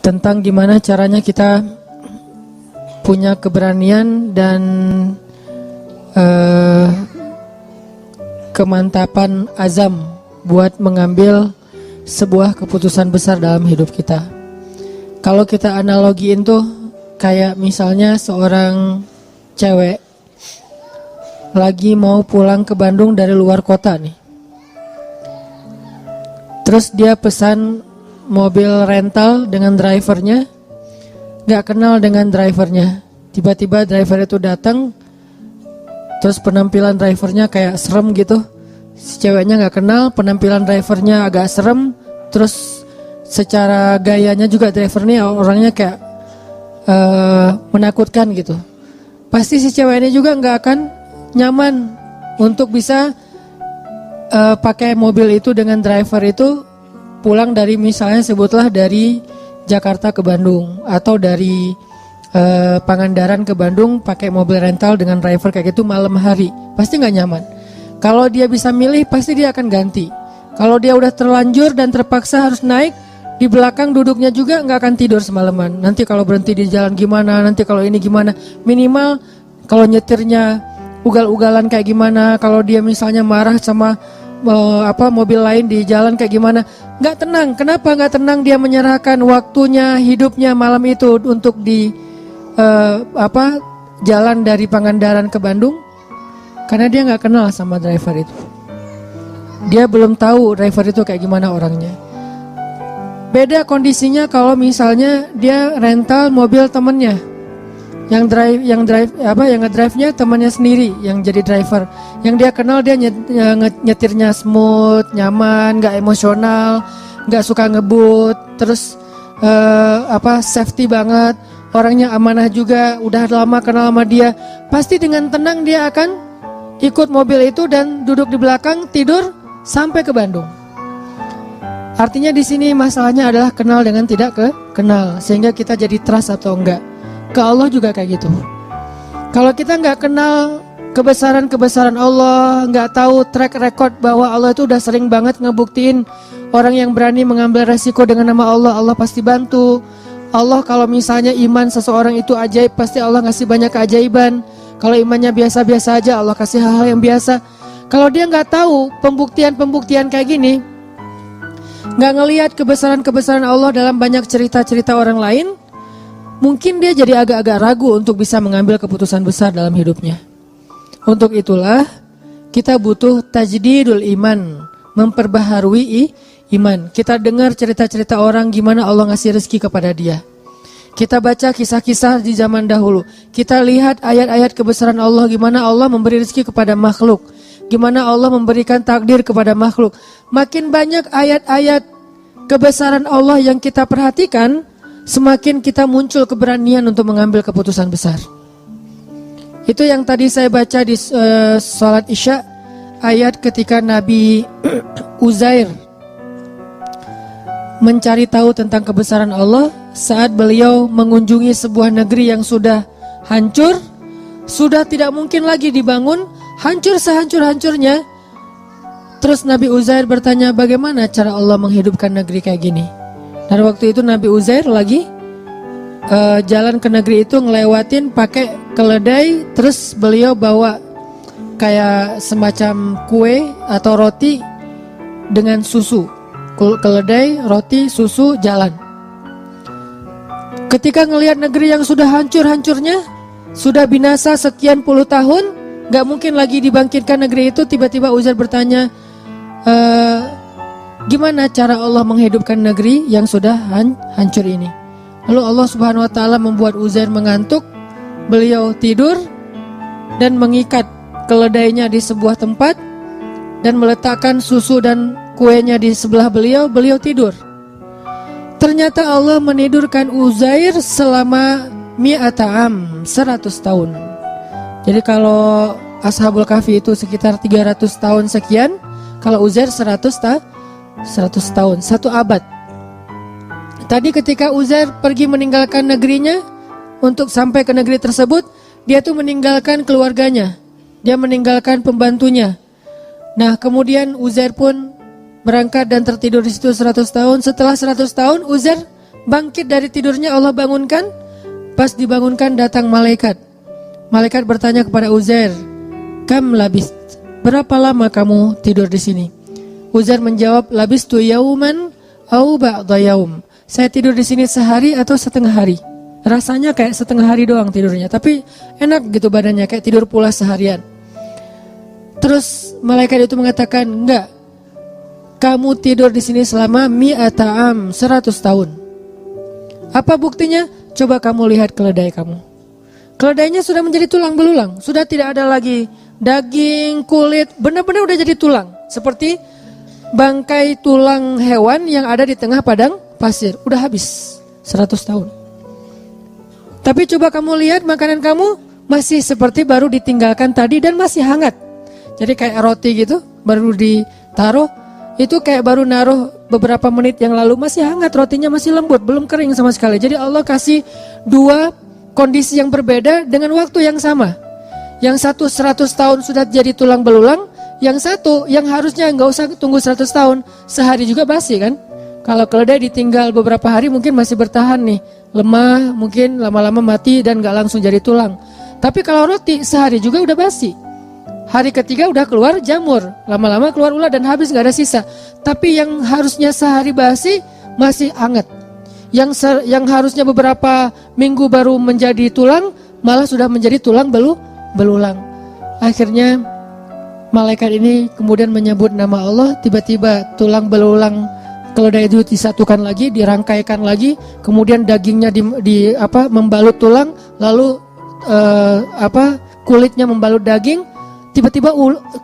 tentang gimana caranya kita punya keberanian dan kemantapan azam buat mengambil sebuah keputusan besar dalam hidup kita. Kalau kita analogiin tuh kayak misalnya seorang cewek lagi mau pulang ke Bandung dari luar kota nih. Terus dia pesan mobil rental dengan drivernya, gak kenal dengan drivernya. Tiba-tiba driver itu datang, terus penampilan drivernya kayak serem gitu. Si ceweknya gak kenal, penampilan drivernya agak serem. Terus secara gayanya juga driver ini orangnya kayak menakutkan gitu. Pasti si cewek ini juga gak akan nyaman untuk bisa pakai mobil itu dengan driver itu pulang dari, misalnya sebutlah dari Jakarta ke Bandung atau dari Pangandaran ke Bandung pakai mobil rental dengan driver kayak gitu malam hari, pasti nggak nyaman. Kalau dia bisa milih pasti dia akan ganti. Kalau dia udah terlanjur dan terpaksa harus naik, di belakang duduknya juga nggak akan tidur semalaman. Nanti kalau berhenti di jalan gimana, nanti kalau ini gimana, minimal kalau nyetirnya ugal-ugalan kayak gimana, kalau dia misalnya marah sama mobil lain di jalan kayak gimana, nggak tenang. Kenapa nggak tenang? Dia menyerahkan waktunya, hidupnya malam itu untuk di jalan dari Pangandaran ke Bandung, karena dia nggak kenal sama driver itu. Dia belum tahu driver itu kayak gimana orangnya. Beda kondisinya kalau misalnya dia rental mobil temennya. Yang ngedrive-nya temannya sendiri yang jadi driver. Yang dia kenal, dia nyetirnya smooth, nyaman, gak emosional, gak suka ngebut, terus safety banget, orangnya amanah juga, udah lama kenal sama dia. Pasti dengan tenang dia akan ikut mobil itu dan duduk di belakang tidur sampai ke Bandung. Artinya di sini masalahnya adalah kenal dengan tidak kenal, sehingga kita jadi trust atau enggak. Ke Allah juga kayak gitu. Kalau kita nggak kenal kebesaran Allah, nggak tahu track record bahwa Allah itu udah sering banget ngebuktiin orang yang berani mengambil resiko dengan nama Allah, Allah pasti bantu. Allah kalau misalnya iman seseorang itu ajaib, pasti Allah ngasih banyak keajaiban. Kalau imannya biasa-biasa aja, Allah kasih hal-hal yang biasa. Kalau dia nggak tahu pembuktian kayak gini, nggak ngelihat kebesaran Allah dalam banyak cerita-cerita orang lain, mungkin dia jadi agak-agak ragu untuk bisa mengambil keputusan besar dalam hidupnya. Untuk itulah kita butuh tajdidul iman, memperbaharui iman. Kita dengar cerita-cerita orang gimana Allah ngasih rezeki kepada dia. Kita baca kisah-kisah di zaman dahulu. Kita lihat ayat-ayat kebesaran Allah, gimana Allah memberi rezeki kepada makhluk, gimana Allah memberikan takdir kepada makhluk. Makin banyak ayat-ayat kebesaran Allah yang kita perhatikan, semakin kita muncul keberanian untuk mengambil keputusan besar. Itu yang tadi saya baca di sholat Isya, ayat ketika Nabi Uzair mencari tahu tentang kebesaran Allah saat beliau mengunjungi sebuah negeri yang sudah hancur, sudah tidak mungkin lagi dibangun, hancur sehancur-hancurnya. Terus Nabi Uzair bertanya, bagaimana cara Allah menghidupkan negeri kayak gini? Dan waktu itu Nabi Uzair lagi jalan ke negeri itu ngelewatin pakai keledai, terus beliau bawa kayak semacam kue atau roti dengan susu. Keledai, roti, susu, jalan. Ketika ngelihat negeri yang sudah hancur-hancurnya, sudah binasa sekian puluh tahun, gak mungkin lagi dibangkitkan negeri itu, tiba-tiba Uzair bertanya, gimana cara Allah menghidupkan negeri yang sudah hancur ini? Lalu Allah Subhanahu wa taala membuat Uzair mengantuk. Beliau tidur dan mengikat keledainya di sebuah tempat dan meletakkan susu dan kuenya di sebelah beliau. Beliau tidur. Ternyata Allah menidurkan Uzair selama 100 tahun. Jadi kalau Ashabul Kahfi itu sekitar 300 tahun sekian, kalau Uzair 100 tahun, 1 abad. Tadi ketika Uzair pergi meninggalkan negerinya untuk sampai ke negeri tersebut, dia tuh meninggalkan keluarganya, dia meninggalkan pembantunya. Nah kemudian Uzair pun berangkat dan tertidur di situ 100 tahun. Setelah 100 tahun Uzair bangkit dari tidurnya, Allah bangunkan. Pas dibangunkan datang malaikat. Malaikat bertanya kepada Uzair, "Kam labist? Berapa lama kamu tidur di sini?" Uzair menjawab, "Labistu yauman au ba'da yaum." Saya tidur di sini sehari atau setengah hari. Rasanya kayak setengah hari doang tidurnya, tapi enak gitu badannya, kayak tidur pula seharian. Terus malaikat itu mengatakan, "Enggak. Kamu tidur di sini selama mi'ata am, 100 tahun. Apa buktinya? Coba kamu lihat keledai kamu. Keledainya sudah menjadi tulang belulang, sudah tidak ada lagi daging, kulit, benar-benar udah jadi tulang. Seperti bangkai tulang hewan yang ada di tengah padang pasir, udah habis 100 tahun. Tapi coba kamu lihat makanan kamu masih seperti baru ditinggalkan tadi dan masih hangat. Jadi kayak roti gitu, baru ditaruh, itu kayak baru naruh beberapa menit yang lalu, masih hangat, rotinya masih lembut, belum kering sama sekali. Jadi Allah kasih dua kondisi yang berbeda dengan waktu yang sama. Yang satu 100 tahun sudah jadi tulang belulang, yang satu yang harusnya nggak usah tunggu 100 tahun, sehari juga basi kan. Kalau keledai ditinggal beberapa hari mungkin masih bertahan nih, lemah, mungkin lama-lama mati dan gak langsung jadi tulang. Tapi kalau roti sehari juga udah basi. Hari ketiga udah keluar jamur, lama-lama keluar ulat dan habis gak ada sisa. Tapi yang harusnya sehari basi masih hangat. Yang harusnya beberapa minggu baru menjadi tulang, malah sudah menjadi tulang belulang. Akhirnya malaikat ini kemudian menyebut nama Allah, tiba-tiba tulang belulang keledai itu disatukan lagi, dirangkaikan lagi, kemudian dagingnya membalut tulang, lalu kulitnya membalut daging. Tiba-tiba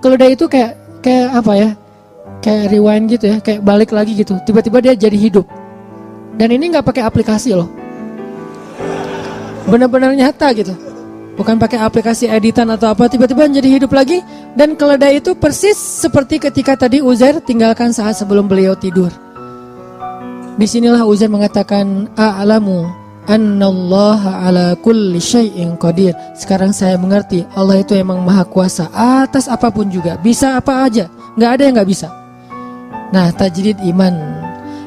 keledai itu kayak apa ya? Kayak rewind gitu ya, kayak balik lagi gitu. Tiba-tiba dia jadi hidup. Dan ini nggak pakai aplikasi loh. Benar-benar nyata gitu. Bukan pakai aplikasi editan atau apa, tiba-tiba jadi hidup lagi. Dan keledai itu persis seperti ketika tadi Uzair tinggalkan saat sebelum beliau tidur. Disinilah Uzair mengatakan, "A'lamu annallaha ala kulli syai'in qadir." Sekarang saya mengerti, Allah itu emang maha kuasa atas apapun juga, bisa apa aja, nggak ada yang nggak bisa. Nah, tajrid iman.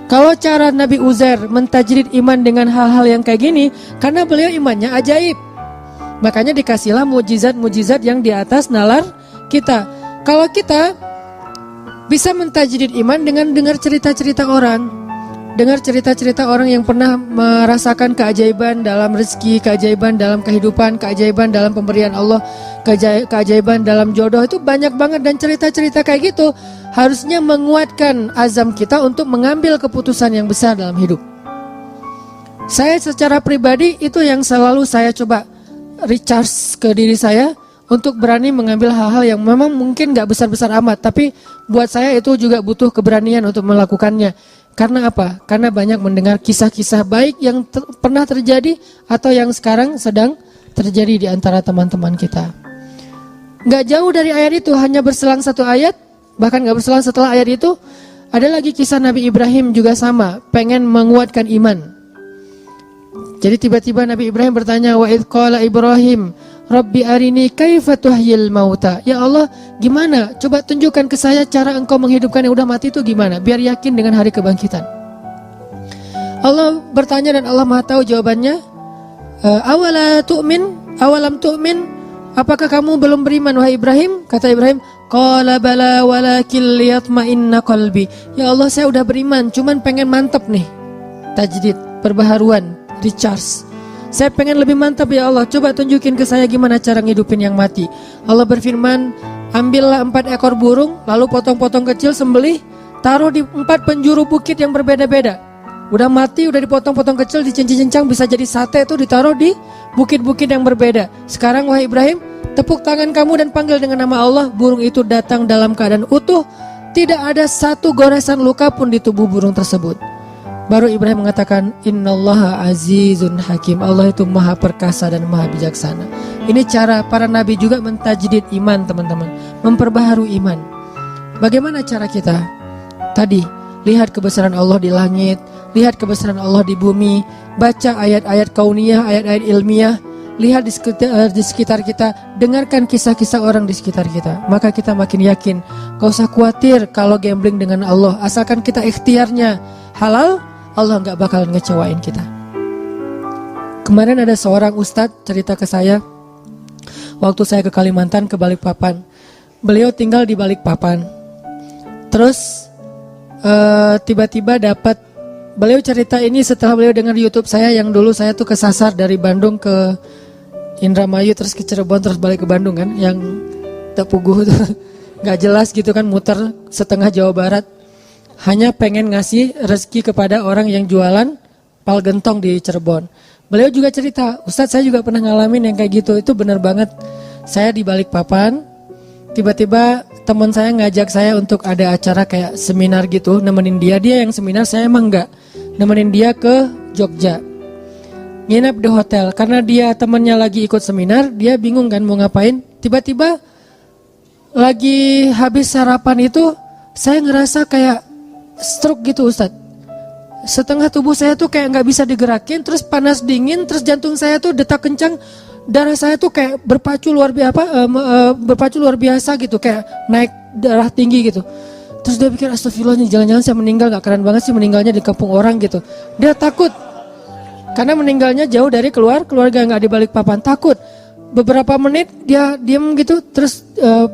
Kalau cara Nabi Uzair mentajrid iman dengan hal-hal yang kayak gini, karena beliau imannya ajaib, makanya dikasihlah mujizat-mujizat yang di atas nalar kita. Kalau kita bisa mentajrid iman dengan dengar cerita-cerita orang, dengar cerita-cerita orang yang pernah merasakan keajaiban dalam rezeki, keajaiban dalam kehidupan, keajaiban dalam pemberian Allah, keajaiban dalam jodoh, itu banyak banget. Dan cerita-cerita kayak gitu harusnya menguatkan azam kita untuk mengambil keputusan yang besar dalam hidup. Saya secara pribadi itu yang selalu saya coba recharge ke diri saya untuk berani mengambil hal-hal yang memang mungkin gak besar-besar amat, tapi buat saya itu juga butuh keberanian untuk melakukannya. Karena apa? Karena banyak mendengar kisah-kisah baik yang pernah terjadi atau yang sekarang sedang terjadi di antara teman-teman kita. Gak jauh dari ayat itu, hanya berselang satu ayat, bahkan gak berselang setelah ayat itu, ada lagi kisah Nabi Ibrahim juga sama, pengen menguatkan iman. Jadi tiba-tiba Nabi Ibrahim bertanya, "Wa idh qala Ibrahim, Rabbi arini kaifa tuhyil mauta." Ya Allah, gimana? Coba tunjukkan ke saya cara engkau menghidupkan yang udah mati itu gimana, biar yakin dengan hari kebangkitan. Allah bertanya dan Allah Maha tahu jawabannya. Awalam tu'min? Apakah kamu belum beriman wahai Ibrahim? Kata Ibrahim, qala bala walakin liyatma'inna qalbi. Ya Allah, saya udah beriman, cuman pengen mantap nih. Tajdid, perbaharuan, recharge. Saya pengen lebih mantap ya Allah, coba tunjukin ke saya gimana cara ngidupin yang mati. Allah berfirman, ambillah 4 ekor burung, lalu potong-potong kecil, sembelih, taruh di 4 penjuru bukit yang berbeda-beda. Udah mati, udah dipotong-potong kecil, dicincang-cincang, bisa jadi sate, itu ditaruh di bukit-bukit yang berbeda. Sekarang wahai Ibrahim, tepuk tangan kamu dan panggil dengan nama Allah. Burung itu datang dalam keadaan utuh, tidak ada satu goresan luka pun di tubuh burung tersebut. Baru Ibrahim mengatakan, Innallaha azizun hakim. Allah itu maha perkasa dan maha bijaksana. Ini cara para nabi juga mentajdid iman, teman-teman, memperbaharui iman. Bagaimana cara kita? Tadi, lihat kebesaran Allah di langit, lihat kebesaran Allah di bumi, baca ayat-ayat kauniyah, ayat-ayat ilmiah, lihat di sekitar kita, dengarkan kisah-kisah orang di sekitar kita. Maka kita makin yakin, gak usah khawatir kalau gambling dengan Allah, asalkan kita ikhtiarnya halal, Allah nggak bakalan ngecewain kita. Kemarin ada seorang ustadz cerita ke saya, waktu saya ke Kalimantan, ke Balikpapan. Beliau tinggal di Balikpapan. Terus tiba-tiba dapat, beliau cerita ini setelah beliau dengar YouTube saya yang dulu saya tuh kesasar dari Bandung ke Indramayu, terus ke Cirebon, terus balik ke Bandung kan, yang Tepuguh tuh nggak jelas gitu kan, muter setengah Jawa Barat. Hanya pengen ngasih rezeki kepada orang yang jualan pal gentong di Cirebon. Beliau juga cerita, Ustadz saya juga pernah ngalamin yang kayak gitu. Itu benar banget. Saya di Balikpapan, tiba-tiba teman saya ngajak saya untuk ada acara kayak seminar gitu, nemenin dia yang seminar, saya emang enggak. Nemenin dia ke Jogja. Nginep di hotel, karena dia temannya lagi ikut seminar, dia bingung kan mau ngapain. Tiba-tiba lagi habis sarapan itu, saya ngerasa kayak stroke gitu Ustadz. Setengah tubuh saya tuh kayak nggak bisa digerakin, terus panas dingin, terus jantung saya tuh detak kencang, darah saya tuh kayak berpacu luar biasa gitu, kayak naik darah tinggi gitu. Terus dia pikir astagfirullah, jangan-jangan saya meninggal, nggak keren banget sih meninggalnya di kampung orang gitu. Dia takut karena meninggalnya jauh dari keluarga, nggak di Balikpapan, takut. Beberapa menit dia diam gitu, terus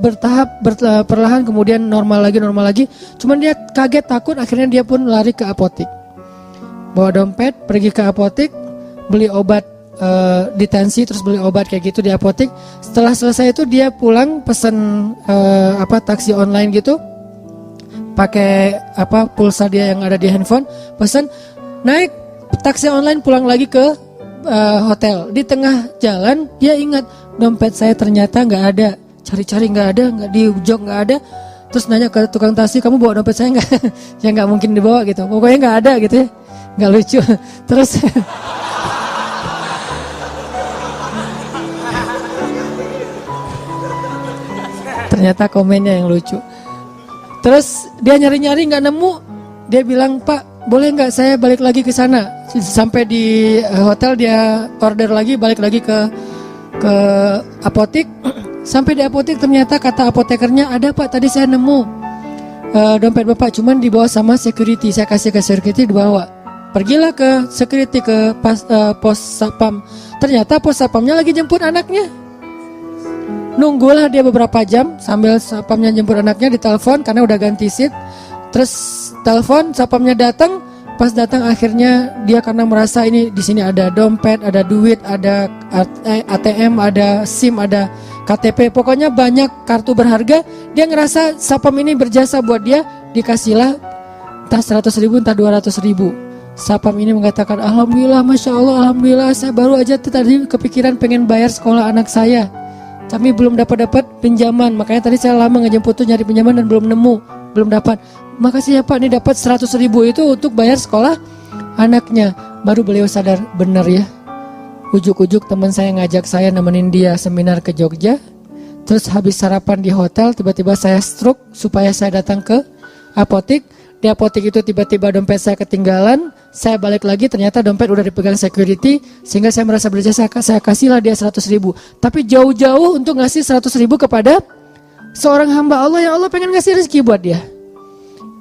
bertahap perlahan kemudian normal lagi. Cuman dia kaget, takut, akhirnya dia pun lari ke apotik. Bawa dompet, pergi ke apotik, beli obat ditensi, terus beli obat kayak gitu di apotik. Setelah selesai itu dia pulang pesen taksi online gitu, pakai pulsa dia yang ada di handphone, pesen, naik taksi online pulang lagi ke hotel. Di tengah jalan dia ingat dompet saya ternyata nggak ada, cari-cari nggak ada, nggak di jok nggak ada. Terus nanya ke tukang taksi, kamu bawa dompet saya nggak? Ya nggak mungkin dibawa gitu, pokoknya nggak ada gitu ya, nggak lucu. Terus ternyata komennya yang lucu. Terus dia nyari-nyari nggak nemu, dia bilang, Pak, boleh nggak saya balik lagi ke sana? Sampai di hotel dia order lagi, balik lagi ke apotik. Sampai di apotik ternyata kata apotekernya, ada Pak, tadi saya nemu dompet Bapak, cuman dibawa sama security. Saya kasih ke security, dibawa. Pergilah ke security, ke pos satpam. Ternyata pos satpamnya lagi jemput anaknya. Nunggulah dia beberapa jam sambil satpamnya jemput anaknya, ditelepon karena udah ganti seat. Terus telepon, satpamnya datang. Pas datang akhirnya dia karena merasa ini di sini ada dompet, ada duit, ada ATM, ada SIM, ada KTP, pokoknya banyak kartu berharga. Dia ngerasa satpam ini berjasa buat dia, dikasihlah entah 100.000 entah 200.000. Satpam ini mengatakan, alhamdulillah, masya Allah, alhamdulillah, saya baru aja tadi kepikiran pengen bayar sekolah anak saya, tapi belum dapat pinjaman, makanya tadi saya lama ngejemput tuh nyari pinjaman dan belum dapat. Makasih ya Pak, ini dapat 100.000 itu untuk bayar sekolah anaknya. Baru beliau sadar, benar ya. Ujuk-ujuk teman saya ngajak saya nemenin dia seminar ke Jogja. Terus habis sarapan di hotel, tiba-tiba saya stroke supaya saya datang ke apotik. Di apotik itu tiba-tiba dompet saya ketinggalan. Saya balik lagi, ternyata dompet udah dipegang security. Sehingga saya merasa berjasa, saya kasihlah dia 100.000. Tapi jauh-jauh untuk ngasih 100.000 kepada seorang hamba Allah yang Allah pengen ngasih rezeki buat dia.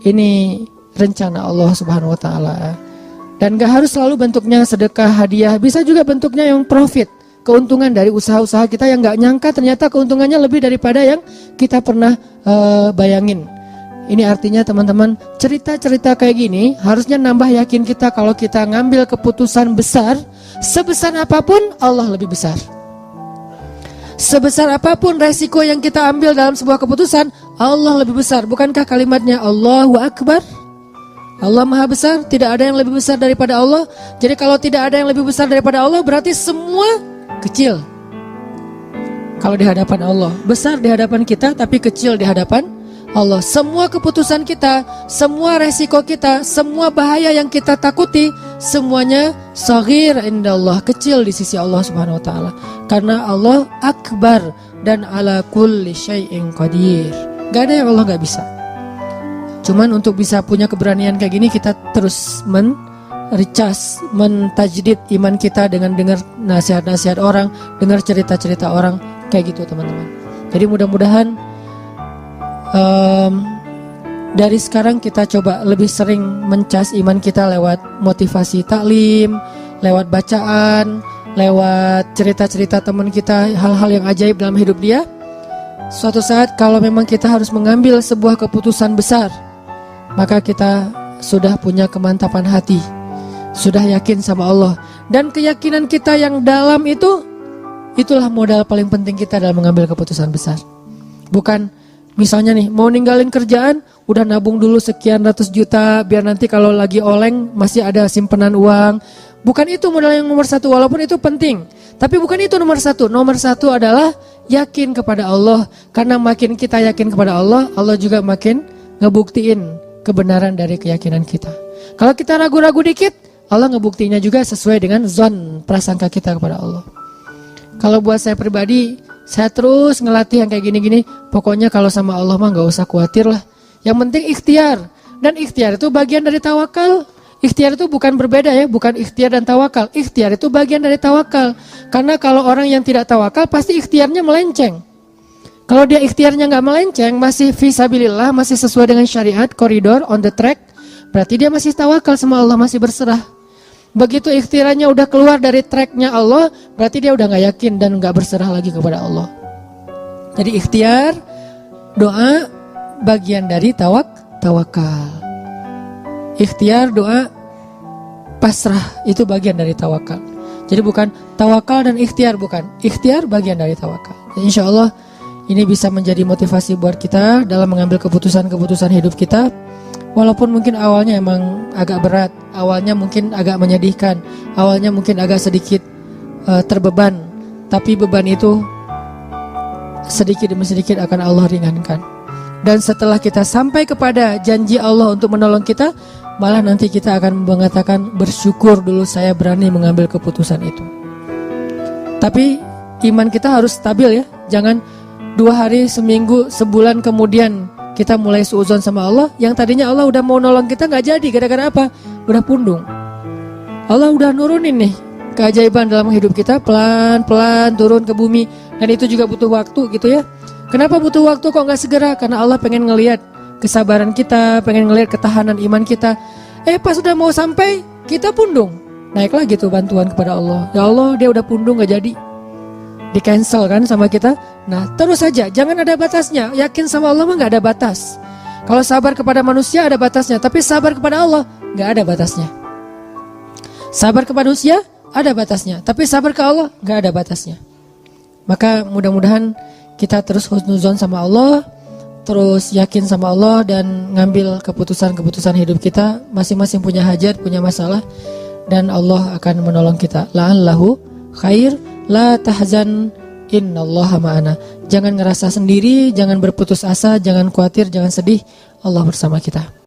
Ini rencana Allah Subhanahu wa taala. Dan gak harus selalu bentuknya sedekah, hadiah, bisa juga bentuknya yang profit, keuntungan dari usaha-usaha kita yang gak nyangka ternyata keuntungannya lebih daripada yang kita pernah bayangin. Ini artinya teman-teman, cerita-cerita kayak gini harusnya nambah yakin kita kalau kita ngambil keputusan besar, sebesar apapun Allah lebih besar. Sebesar apapun resiko yang kita ambil dalam sebuah keputusan, Allah lebih besar. Bukankah kalimatnya Allahu Akbar? Allah Maha Besar, tidak ada yang lebih besar daripada Allah. Jadi kalau tidak ada yang lebih besar daripada Allah, berarti semua kecil kalau di hadapan Allah. Besar di hadapan kita, tapi kecil di hadapan Allah. Semua keputusan kita, semua resiko kita, semua bahaya yang kita takuti, semuanya saghir indallah, kecil di sisi Allah Subhanahu wa taala. Karena Allah Akbar dan ala kulli syai'in qadir. Gak ada yang Allah gak bisa. Cuman untuk bisa punya keberanian kayak gini, kita terus recas, mentajdid iman kita dengan dengar nasihat-nasihat orang, dengar cerita-cerita orang, kayak gitu teman-teman. Jadi mudah-mudahan dari sekarang kita coba lebih sering mencas iman kita lewat motivasi taklim, lewat bacaan, lewat cerita-cerita teman kita, hal-hal yang ajaib dalam hidup dia. Suatu saat kalau memang kita harus mengambil sebuah keputusan besar, maka kita sudah punya kemantapan hati, sudah yakin sama Allah. Dan keyakinan kita yang dalam itulah modal paling penting kita dalam mengambil keputusan besar. Bukan misalnya nih, mau ninggalin kerjaan, udah nabung dulu sekian ratus juta, biar nanti kalau lagi oleng masih ada simpenan uang. Bukan itu modal yang nomor satu, walaupun itu penting. Tapi bukan itu nomor satu. Nomor satu adalah yakin kepada Allah. Karena makin kita yakin kepada Allah, Allah juga makin ngebuktiin kebenaran dari keyakinan kita. Kalau kita ragu-ragu dikit, Allah ngebuktinya juga sesuai dengan zon prasangka kita kepada Allah. Kalau buat saya pribadi, saya terus ngelatih yang kayak gini-gini. Pokoknya kalau sama Allah mah gak usah khawatir lah. Yang penting ikhtiar. Dan ikhtiar itu bagian dari tawakal. Ikhtiar itu bukan berbeda ya, bukan ikhtiar dan tawakal. Ikhtiar itu bagian dari tawakal. Karena kalau orang yang tidak tawakal pasti ikhtiarnya melenceng. Kalau dia ikhtiarnya gak melenceng, masih fisabilillah, masih sesuai dengan syariat, koridor, on the track, berarti dia masih tawakal sama Allah, masih berserah. Begitu ikhtiarnya udah keluar dari tracknya Allah, berarti dia udah gak yakin dan gak berserah lagi kepada Allah. Jadi ikhtiar, doa, bagian dari tawakal. Ikhtiar, doa, pasrah, itu bagian dari tawakal. Jadi bukan tawakal dan ikhtiar, bukan. Ikhtiar bagian dari tawakal. Insya Allah ini bisa menjadi motivasi buat kita dalam mengambil keputusan-keputusan hidup kita. Walaupun mungkin awalnya emang agak berat, awalnya mungkin agak menyedihkan, awalnya mungkin agak sedikit terbeban, tapi beban itu sedikit demi sedikit akan Allah ringankan. Dan setelah kita sampai kepada janji Allah untuk menolong kita, malah nanti kita akan mengatakan bersyukur dulu saya berani mengambil keputusan itu. Tapi iman kita harus stabil ya, jangan 2 hari, seminggu, sebulan kemudian kita mulai suudzon sama Allah. Yang tadinya Allah udah mau nolong kita gak jadi, gara-gara apa? Udah pundung. Allah udah nurunin nih keajaiban dalam hidup kita, pelan-pelan turun ke bumi. Dan itu juga butuh waktu gitu ya. Kenapa butuh waktu kok gak segera? Karena Allah pengen ngelihat kesabaran kita, pengen ngelihat ketahanan iman kita. Pas udah mau sampai, kita pundung. Naik lagi tuh bantuan kepada Allah. Ya Allah, dia udah pundung gak jadi, di cancel kan sama kita. Nah terus saja, jangan ada batasnya. Yakin sama Allah mah gak ada batas. Kalau sabar kepada manusia ada batasnya, tapi sabar kepada Allah gak ada batasnya. Sabar kepada manusia ada batasnya, tapi sabar ke Allah gak ada batasnya. Maka mudah-mudahan kita terus husnuzon sama Allah, terus yakin sama Allah, dan ngambil keputusan-keputusan hidup kita. Masing-masing punya hajat, punya masalah, dan Allah akan menolong kita. La'allahu khair, la tahzan, innallaha ma'ana. Jangan ngerasa sendiri, jangan berputus asa, jangan khawatir, jangan sedih. Allah bersama kita.